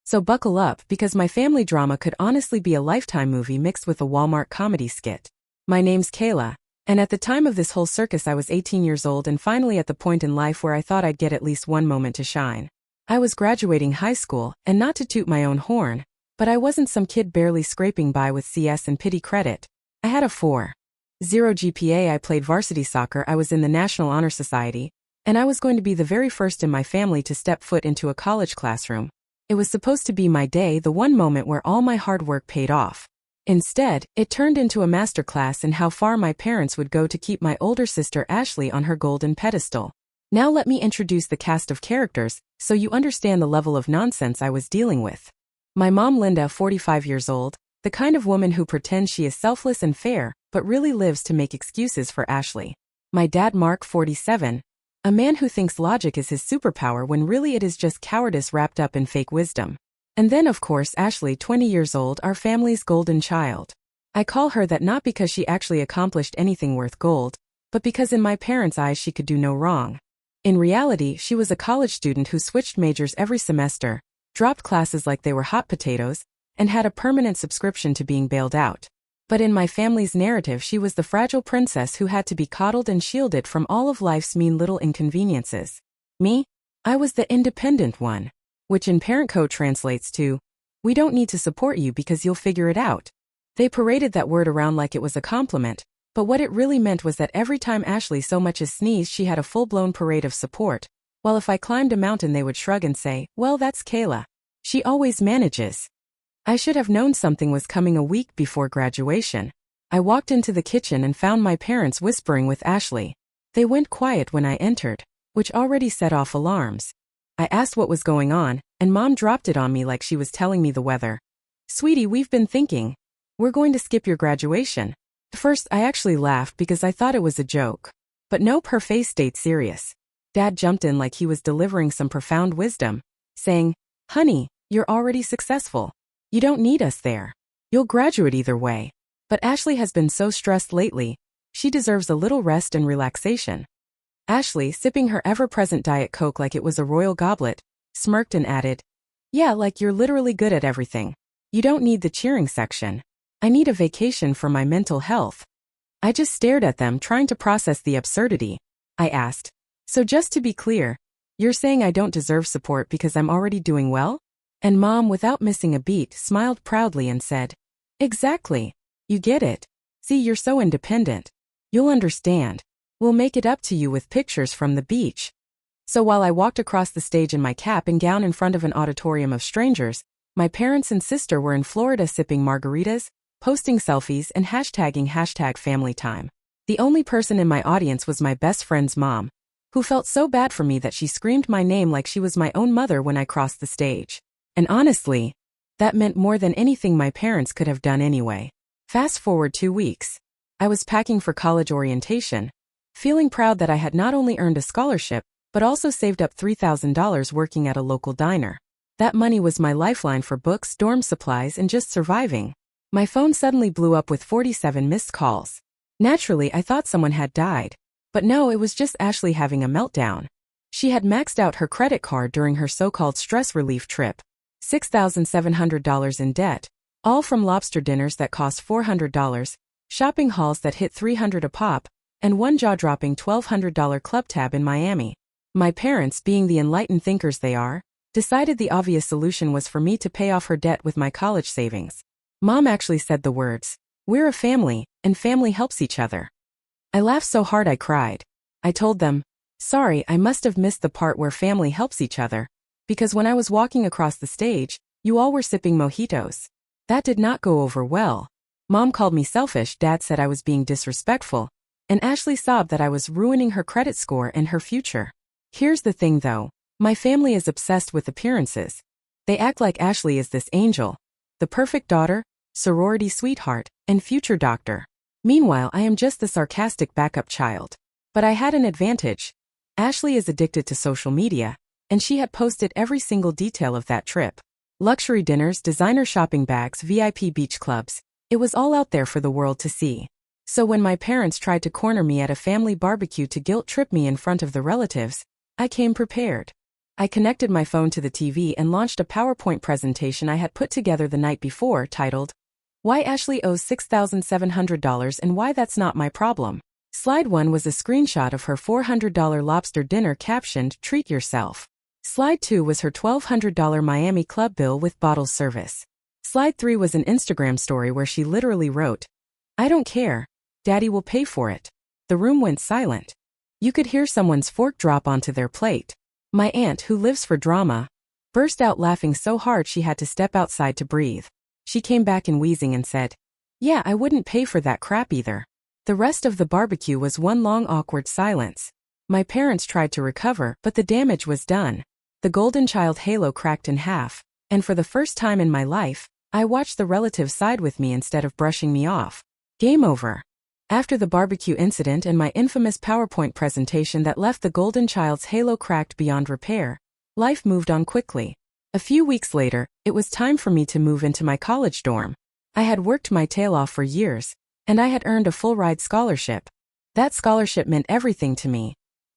So buckle up because my family drama could honestly be a Lifetime movie mixed with a Walmart comedy skit. My name's Kayla, and at the time of this whole circus I was 18 years old and finally at the point in life where I thought I'd get at least one moment to shine. I was graduating high school, and not to toot my own horn, but I wasn't some kid barely scraping by with CS and pity credit. I had a 4.0 GPA, I played varsity soccer, I was in the National Honor Society, and I was going to be the very first in my family to step foot into a college classroom. It was supposed to be my day, the one moment where all my hard work paid off. Instead, it turned into a masterclass in how far my parents would go to keep my older sister Ashley on her golden pedestal. Now let me introduce the cast of characters, so you understand the level of nonsense I was dealing with. My mom Linda, 45 years old, the kind of woman who pretends she is selfless and fair, but really lives to make excuses for Ashley. My dad Mark, 47, a man who thinks logic is his superpower when really it is just cowardice wrapped up in fake wisdom. And then of course Ashley, 20 years old, our family's golden child. I call her that not because she actually accomplished anything worth gold, but because in my parents' eyes she could do no wrong. In reality, she was a college student who switched majors every semester, dropped classes like they were hot potatoes, and had a permanent subscription to being bailed out. But in my family's narrative she was the fragile princess who had to be coddled and shielded from all of life's mean little inconveniences. Me? I was the independent one. Which in parent code translates to, we don't need to support you because you'll figure it out. They paraded that word around like it was a compliment, but what it really meant was that every time Ashley so much as sneezed she had a full-blown parade of support, while if I climbed a mountain they would shrug and say, well, that's Kayla. She always manages. I should have known something was coming a week before graduation. I walked into the kitchen and found my parents whispering with Ashley. They went quiet when I entered, which already set off alarms. I asked what was going on, and Mom dropped it on me like she was telling me the weather. Sweetie, we've been thinking. We're going to skip your graduation. First, I actually laughed because I thought it was a joke. But nope, her face stayed serious. Dad jumped in like he was delivering some profound wisdom, saying, honey, you're already successful. You don't need us there. You'll graduate either way. But Ashley has been so stressed lately. She deserves a little rest and relaxation. Ashley, sipping her ever-present Diet Coke like it was a royal goblet, smirked and added, yeah, like you're literally good at everything. You don't need the cheering section. I need a vacation for my mental health. I just stared at them, trying to process the absurdity. I asked, so just to be clear, you're saying I don't deserve support because I'm already doing well? And Mom, without missing a beat, smiled proudly and said, exactly. You get it. See, you're so independent. You'll understand. We'll make it up to you with pictures from the beach. So while I walked across the stage in my cap and gown in front of an auditorium of strangers, my parents and sister were in Florida sipping margaritas, posting selfies, and hashtagging #FamilyTime. The only person in my audience was my best friend's mom, who felt so bad for me that she screamed my name like she was my own mother when I crossed the stage. And honestly, that meant more than anything my parents could have done anyway. Fast forward 2 weeks. I was packing for college orientation, feeling proud that I had not only earned a scholarship, but also saved up $3,000 working at a local diner. That money was my lifeline for books, dorm supplies, and just surviving. My phone suddenly blew up with 47 missed calls. Naturally, I thought someone had died. But no, it was just Ashley having a meltdown. She had maxed out her credit card during her so-called stress relief trip. $6,700 in debt, all from lobster dinners that cost $400, shopping hauls that hit $300 a pop, and one jaw-dropping $1,200 club tab in Miami. My parents, being the enlightened thinkers they are, decided the obvious solution was for me to pay off her debt with my college savings. Mom actually said the words, we're a family, and family helps each other. I laughed so hard I cried. I told them, sorry, I must have missed the part where family helps each other, because when I was walking across the stage, you all were sipping mojitos. That did not go over well. Mom called me selfish, Dad said I was being disrespectful, and Ashley sobbed that I was ruining her credit score and her future. Here's the thing though, my family is obsessed with appearances. They act like Ashley is this angel, the perfect daughter, sorority sweetheart, and future doctor. Meanwhile, I am just the sarcastic backup child. But I had an advantage. Ashley is addicted to social media, and she had posted every single detail of that trip. Luxury dinners, designer shopping bags, VIP beach clubs. It was all out there for the world to see. So when my parents tried to corner me at a family barbecue to guilt trip me in front of the relatives, I came prepared. I connected my phone to the TV and launched a PowerPoint presentation I had put together the night before titled, Why Ashley Owes $6,700 and Why That's Not My Problem. Slide 1 was a screenshot of her $400 lobster dinner captioned, Treat Yourself. Slide 2 was her $1,200 Miami club bill with bottle service. Slide 3 was an Instagram story where she literally wrote, I don't care. Daddy will pay for it. The room went silent. You could hear someone's fork drop onto their plate. My aunt, who lives for drama, burst out laughing so hard she had to step outside to breathe. She came back in wheezing and said, Yeah, I wouldn't pay for that crap either. The rest of the barbecue was one long awkward silence. My parents tried to recover, but the damage was done. The golden child halo cracked in half, and for the first time in my life, I watched the relatives side with me instead of brushing me off. Game over. After the barbecue incident and my infamous PowerPoint presentation that left the golden child's halo cracked beyond repair, life moved on quickly. A few weeks later, it was time for me to move into my college dorm. I had worked my tail off for years, and I had earned a full-ride scholarship. That scholarship meant everything to me.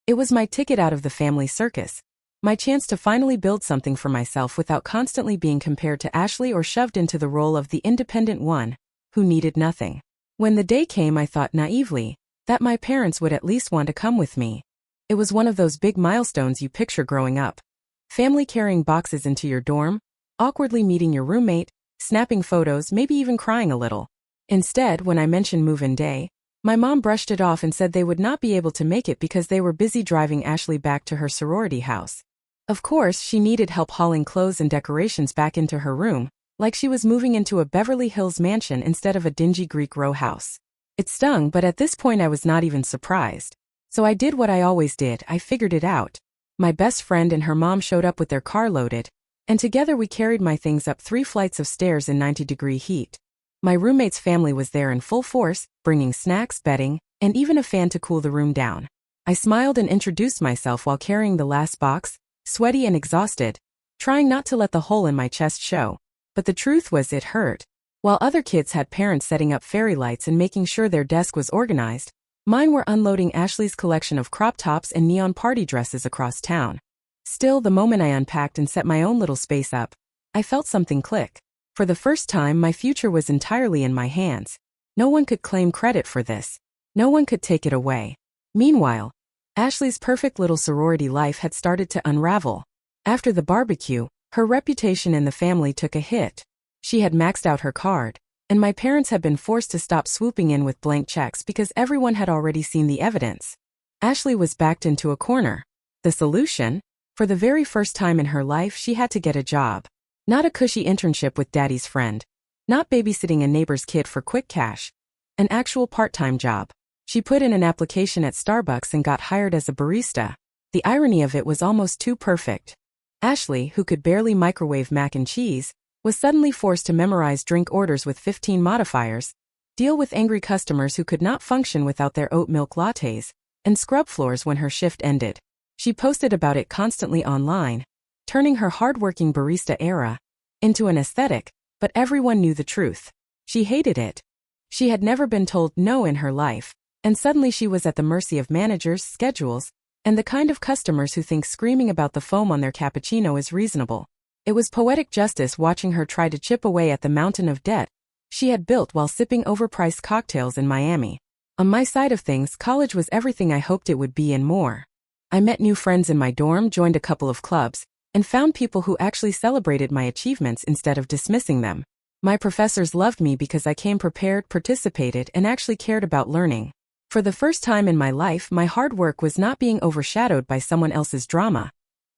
It was my ticket out of the family circus, my chance to finally build something for myself without constantly being compared to Ashley or shoved into the role of the independent one, who needed nothing. When the day came, I thought naively that my parents would at least want to come with me. It was one of those big milestones you picture growing up. Family carrying boxes into your dorm, awkwardly meeting your roommate, snapping photos, maybe even crying a little. Instead, when I mentioned move-in day, my mom brushed it off and said they would not be able to make it because they were busy driving Ashley back to her sorority house. Of course, she needed help hauling clothes and decorations back into her room, like she was moving into a Beverly Hills mansion instead of a dingy Greek row house. It stung, but at this point I was not even surprised. So I did what I always did, I figured it out. My best friend and her mom showed up with their car loaded, and together we carried my things up 3 flights of stairs in 90-degree heat. My roommate's family was there in full force, bringing snacks, bedding, and even a fan to cool the room down. I smiled and introduced myself while carrying the last box, sweaty and exhausted, trying not to let the hole in my chest show. But the truth was it hurt. While other kids had parents setting up fairy lights and making sure their desk was organized, mine were unloading Ashley's collection of crop tops and neon party dresses across town. Still, the moment I unpacked and set my own little space up, I felt something click. For the first time, my future was entirely in my hands. No one could claim credit for this. No one could take it away. Meanwhile, Ashley's perfect little sorority life had started to unravel. After the barbecue, her reputation in the family took a hit. She had maxed out her card, and my parents had been forced to stop swooping in with blank checks because everyone had already seen the evidence. Ashley was backed into a corner. The solution? For the very first time in her life, she had to get a job. Not a cushy internship with daddy's friend. Not babysitting a neighbor's kid for quick cash. An actual part-time job. She put in an application at Starbucks and got hired as a barista. The irony of it was almost too perfect. Ashley, who could barely microwave mac and cheese, was suddenly forced to memorize drink orders with 15 modifiers, deal with angry customers who could not function without their oat milk lattes, and scrub floors when her shift ended. She posted about it constantly online, turning her hard-working barista era into an aesthetic, but everyone knew the truth. She hated it. She had never been told no in her life, and suddenly she was at the mercy of managers, schedules, and the kind of customers who think screaming about the foam on their cappuccino is reasonable. It was poetic justice watching her try to chip away at the mountain of debt she had built while sipping overpriced cocktails in Miami. On my side of things, college was everything I hoped it would be and more. I met new friends in my dorm, joined a couple of clubs, and found people who actually celebrated my achievements instead of dismissing them. My professors loved me because I came prepared, participated, and actually cared about learning. For the first time in my life, my hard work was not being overshadowed by someone else's drama.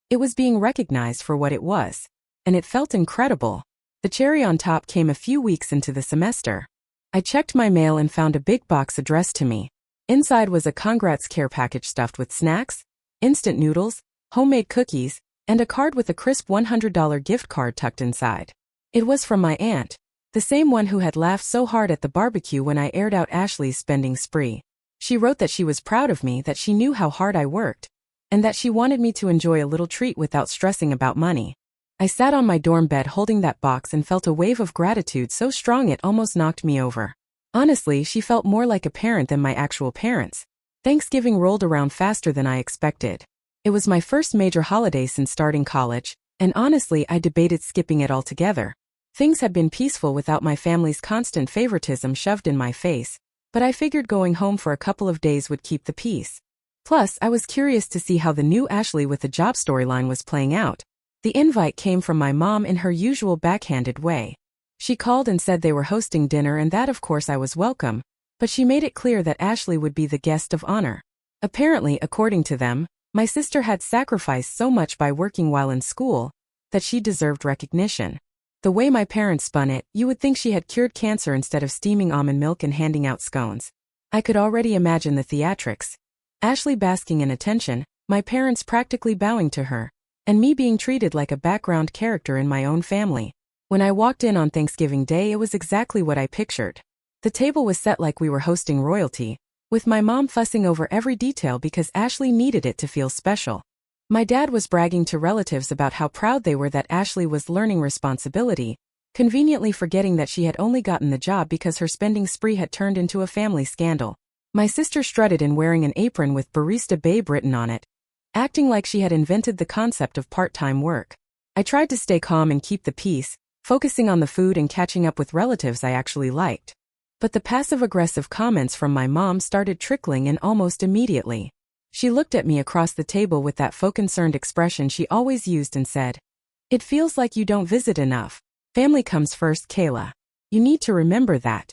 It was being recognized for what it was. And it felt incredible. The cherry on top came a few weeks into the semester. I checked my mail and found a big box addressed to me. Inside was a congrats care package stuffed with snacks, instant noodles, homemade cookies, and a card with a crisp $100 gift card tucked inside. It was from my aunt, the same one who had laughed so hard at the barbecue when I aired out Ashley's spending spree. She wrote that she was proud of me, that she knew how hard I worked, and that she wanted me to enjoy a little treat without stressing about money. I sat on my dorm bed holding that box and felt a wave of gratitude so strong it almost knocked me over. Honestly, she felt more like a parent than my actual parents. Thanksgiving rolled around faster than I expected. It was my first major holiday since starting college, and honestly I debated skipping it altogether. Things had been peaceful without my family's constant favoritism shoved in my face, but I figured going home for a couple of days would keep the peace. Plus, I was curious to see how the new Ashley with the job storyline was playing out. The invite came from my mom in her usual backhanded way. She called and said they were hosting dinner and that of course I was welcome, but she made it clear that Ashley would be the guest of honor. Apparently, according to them, my sister had sacrificed so much by working while in school that she deserved recognition. The way my parents spun it, you would think she had cured cancer instead of steaming almond milk and handing out scones. I could already imagine the theatrics. Ashley basking in attention, my parents practically bowing to her, and me being treated like a background character in my own family. When I walked in on Thanksgiving Day, it was exactly what I pictured. The table was set like we were hosting royalty, with my mom fussing over every detail because Ashley needed it to feel special. My dad was bragging to relatives about how proud they were that Ashley was learning responsibility, conveniently forgetting that she had only gotten the job because her spending spree had turned into a family scandal. My sister strutted in wearing an apron with Barista Babe written on it, acting like she had invented the concept of part-time work. I tried to stay calm and keep the peace, focusing on the food and catching up with relatives I actually liked. But the passive-aggressive comments from my mom started trickling in almost immediately. She looked at me across the table with that faux-concerned expression she always used and said, "It feels like you don't visit enough. Family comes first, Kayla. You need to remember that."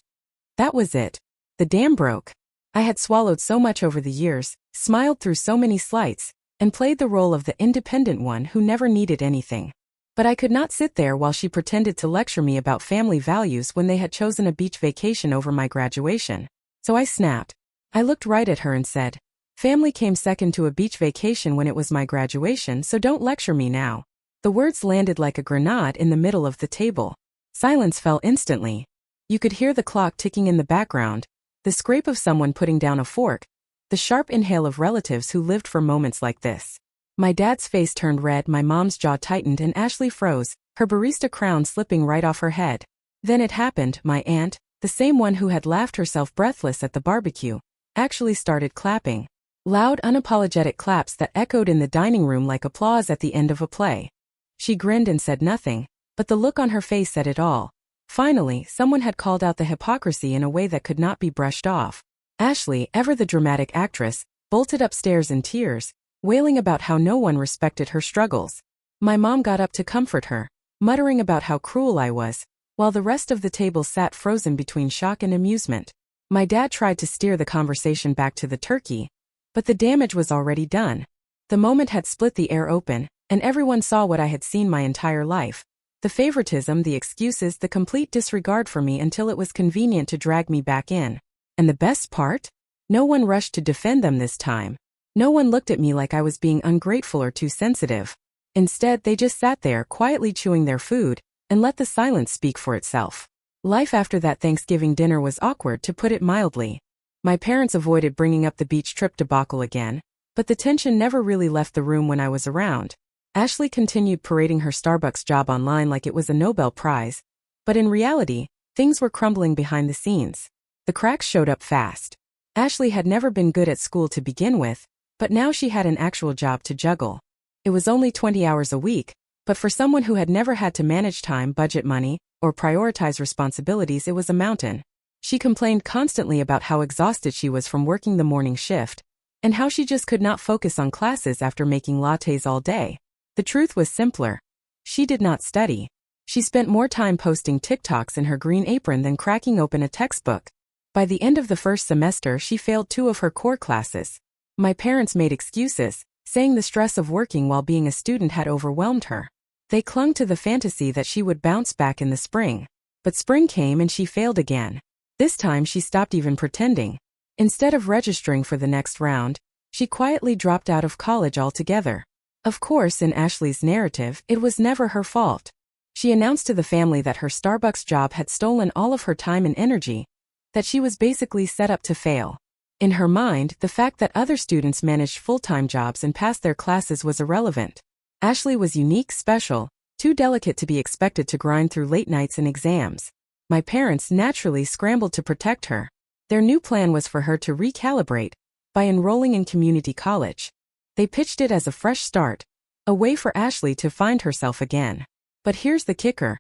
That was it. The dam broke. I had swallowed so much over the years, smiled through so many slights, and played the role of the independent one who never needed anything. But I could not sit there while she pretended to lecture me about family values when they had chosen a beach vacation over my graduation. So I snapped. I looked right at her and said, "Family came second to a beach vacation when it was my graduation, so don't lecture me now." The words landed like a grenade in the middle of the table. Silence fell instantly. You could hear the clock ticking in the background, the scrape of someone putting down a fork, the sharp inhale of relatives who lived for moments like this. My dad's face turned red, my mom's jaw tightened, and Ashley froze, her barista crown slipping right off her head. Then it happened. My aunt, the same one who had laughed herself breathless at the barbecue, actually started clapping. Loud, unapologetic claps that echoed in the dining room like applause at the end of a play. She grinned and said nothing, but the look on her face said it all. Finally, someone had called out the hypocrisy in a way that could not be brushed off. Ashley, ever the dramatic actress, bolted upstairs in tears, wailing about how no one respected her struggles. My mom got up to comfort her, muttering about how cruel I was, while the rest of the table sat frozen between shock and amusement. My dad tried to steer the conversation back to the turkey, but the damage was already done. The moment had split the air open, and everyone saw what I had seen my entire life. The favoritism, the excuses, the complete disregard for me until it was convenient to drag me back in. And the best part? No one rushed to defend them this time. No one looked at me like I was being ungrateful or too sensitive. Instead, they just sat there quietly chewing their food and let the silence speak for itself. Life after that Thanksgiving dinner was awkward, to put it mildly. My parents avoided bringing up the beach trip debacle again, but the tension never really left the room when I was around. Ashley continued parading her Starbucks job online like it was a Nobel Prize, but in reality, things were crumbling behind the scenes. The cracks showed up fast. Ashley had never been good at school to begin with, but now she had an actual job to juggle. It was only 20 hours a week, but for someone who had never had to manage time, budget money, or prioritize responsibilities, it was a mountain. She complained constantly about how exhausted she was from working the morning shift, and how she just could not focus on classes after making lattes all day. The truth was simpler. She did not study. She spent more time posting TikToks in her green apron than cracking open a textbook. By the end of the first semester, she failed 2 of her core classes. My parents made excuses, saying the stress of working while being a student had overwhelmed her. They clung to the fantasy that she would bounce back in the spring. But spring came and she failed again. This time she stopped even pretending. Instead of registering for the next round, she quietly dropped out of college altogether. Of course, in Ashley's narrative, it was never her fault. She announced to the family that her Starbucks job had stolen all of her time and energy, that she was basically set up to fail. In her mind, the fact that other students managed full-time jobs and passed their classes was irrelevant. Ashley was unique, special, too delicate to be expected to grind through late nights and exams. My parents naturally scrambled to protect her. Their new plan was for her to recalibrate by enrolling in community college. They pitched it as a fresh start, a way for Ashley to find herself again. But here's the kicker.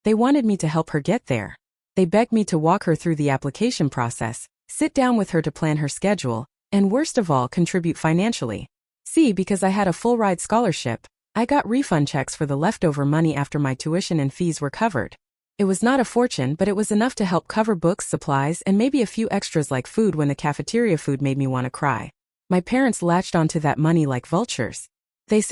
They wanted me to help her get there. They begged me to walk her through the application process, sit down with her to plan her schedule, and worst of all, contribute financially. See, because I had a full-ride scholarship, I got refund checks for the leftover money after my tuition and fees were covered. It was not a fortune, but it was enough to help cover books, supplies, and maybe a few extras like food when the cafeteria food made me want to cry. My parents latched onto that money like vultures. They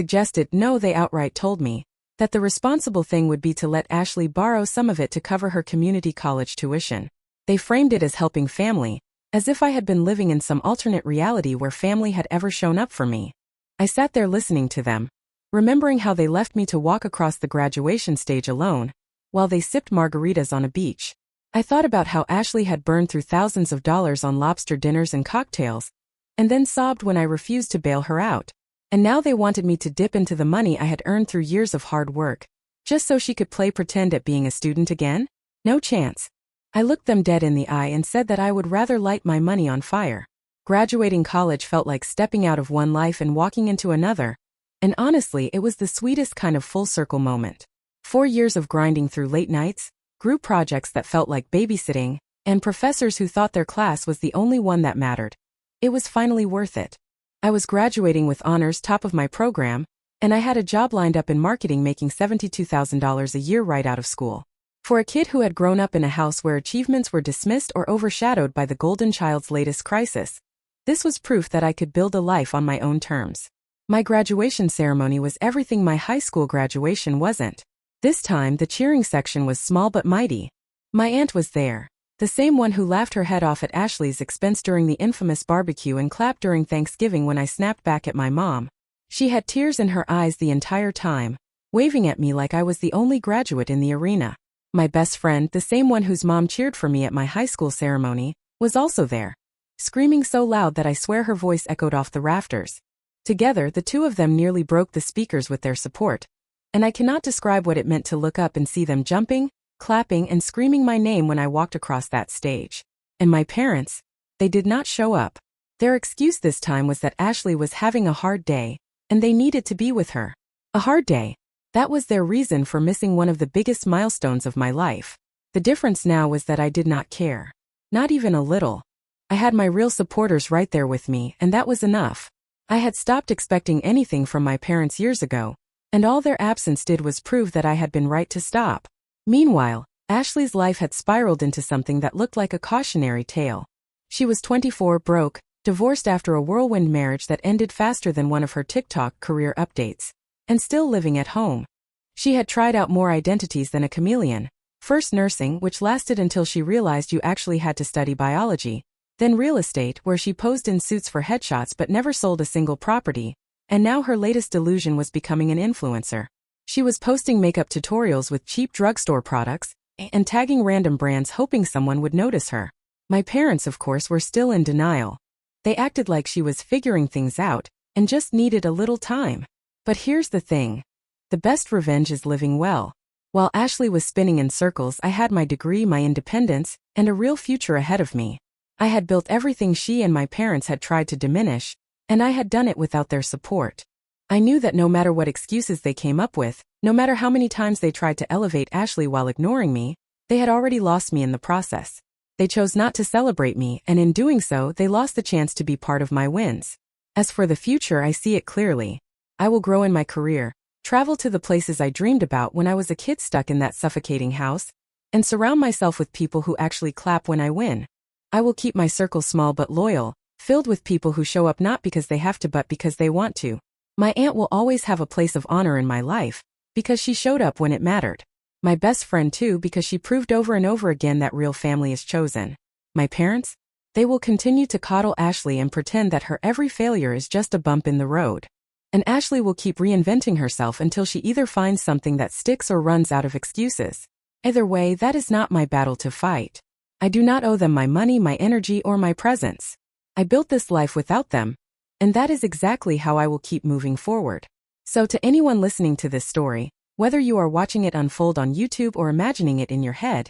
outright told me that the responsible thing would be to let Ashley borrow some of it to cover her community college tuition. They framed it as helping family, as if I had been living in some alternate reality where family had ever shown up for me. I sat there listening to them, remembering how they left me to walk across the graduation stage alone, while they sipped margaritas on a beach. I thought about how Ashley had burned through thousands of dollars on lobster dinners and cocktails, and then sobbed when I refused to bail her out. And now they wanted me to dip into the money I had earned through years of hard work, just so she could play pretend at being a student again? No chance. I looked them dead in the eye and said that I would rather light my money on fire. Graduating college felt like stepping out of one life and walking into another, and honestly, it was the sweetest kind of full-circle moment. 4 years of grinding through late nights, group projects that felt like babysitting, and professors who thought their class was the only one that mattered. It was finally worth it. I was graduating with honors, top of my program, and I had a job lined up in marketing making $72,000 a year right out of school. For a kid who had grown up in a house where achievements were dismissed or overshadowed by the golden child's latest crisis, this was proof that I could build a life on my own terms. My graduation ceremony was everything my high school graduation wasn't. This time, the cheering section was small but mighty. My aunt was there, the same one who laughed her head off at Ashley's expense during the infamous barbecue and clapped during Thanksgiving when I snapped back at my mom. She had tears in her eyes the entire time, waving at me like I was the only graduate in the arena. My best friend, the same one whose mom cheered for me at my high school ceremony, was also there, screaming so loud that I swear her voice echoed off the rafters. Together, the two of them nearly broke the speakers with their support, and I cannot describe what it meant to look up and see them jumping, clapping, and screaming my name when I walked across that stage. And my parents, they did not show up. Their excuse this time was that Ashley was having a hard day, and they needed to be with her. A hard day. That was their reason for missing one of the biggest milestones of my life. The difference now was that I did not care. Not even a little. I had my real supporters right there with me, and that was enough. I had stopped expecting anything from my parents years ago, and all their absence did was prove that I had been right to stop. Meanwhile, Ashley's life had spiraled into something that looked like a cautionary tale. She was 24, broke, divorced after a whirlwind marriage that ended faster than one of her TikTok career updates, and still living at home. She had tried out more identities than a chameleon. First nursing, which lasted until she realized you actually had to study biology, then real estate, where she posed in suits for headshots but never sold a single property, and now her latest delusion was becoming an influencer. She was posting makeup tutorials with cheap drugstore products, and tagging random brands hoping someone would notice her. My parents, of course, were still in denial. They acted like she was figuring things out, and just needed a little time. But here's the thing. The best revenge is living well. While Ashley was spinning in circles, I had my degree, my independence, and a real future ahead of me. I had built everything she and my parents had tried to diminish, and I had done it without their support. I knew that no matter what excuses they came up with, no matter how many times they tried to elevate Ashley while ignoring me, they had already lost me in the process. They chose not to celebrate me, and in doing so, they lost the chance to be part of my wins. As for the future, I see it clearly. I will grow in my career, travel to the places I dreamed about when I was a kid stuck in that suffocating house, and surround myself with people who actually clap when I win. I will keep my circle small but loyal, filled with people who show up not because they have to but because they want to. My aunt will always have a place of honor in my life, because she showed up when it mattered. My best friend too, because she proved over and over again that real family is chosen. My parents? They will continue to coddle Ashley and pretend that her every failure is just a bump in the road. And Ashley will keep reinventing herself until she either finds something that sticks or runs out of excuses. Either way, that is not my battle to fight. I do not owe them my money, my energy, or my presence. I built this life without them, and that is exactly how I will keep moving forward. So to anyone listening to this story, whether you are watching it unfold on YouTube or imagining it in your head,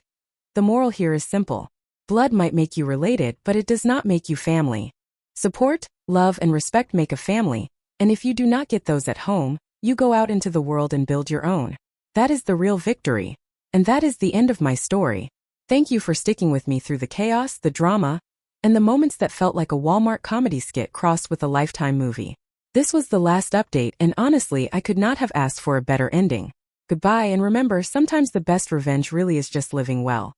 the moral here is simple. Blood might make you related, but it does not make you family. Support, love, and respect make a family, And if you do not get those at home, you go out into the world and build your own. That is the real victory. And that is the end of my story. Thank you for sticking with me through the chaos, the drama, and the moments that felt like a Walmart comedy skit crossed with a Lifetime movie. This was the last update, and honestly, I could not have asked for a better ending. Goodbye, and remember, sometimes the best revenge really is just living well.